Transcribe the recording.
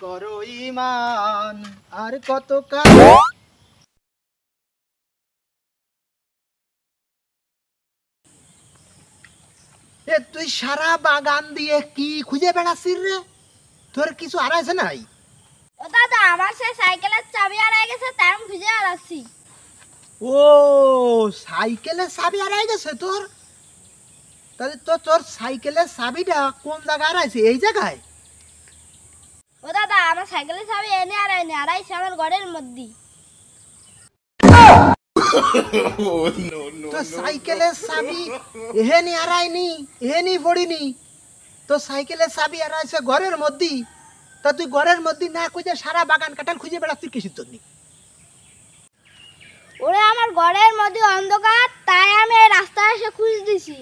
করো ঈমান আর কত কাল। এ তুই সারা বাগান দিয়ে কি খুঁজে বেড়াচ্ছিস রে? তোর কিছু হারাইছে নাই? ও দাদা, আমার সেই সাইকেলের চাবি হারিয়ে গেছে, তাই আমি খুঁজে বেড়াচ্ছি। ও, সাইকেলের চাবি হারাই গেছে তোর? তাহলে তো তোর সাইকেলের চাবিটা কোন জায়গায় হারাইছে? এই জায়গায়? ও দাদা, আমার সাইকেলের চাবি এনে হারাইছে আমার ঘরের মধ্যে। তো সাইকেলের চাবি এহেনি হারায়নি, এহেনি পড়িনি, তো সাইকেলের চাবি হারাইছে ঘরের মধ্যে। তা তুই ঘরের মধ্যে না খুঁজে সারা বাগান কাটাল খুঁজে বেড়াচ্ছিস কিসের জন্য? ওরে আমার ঘরের মধ্যে অন্ধকার, তাই আমি এই রাস্তায় এসে খুঁজ দিছি।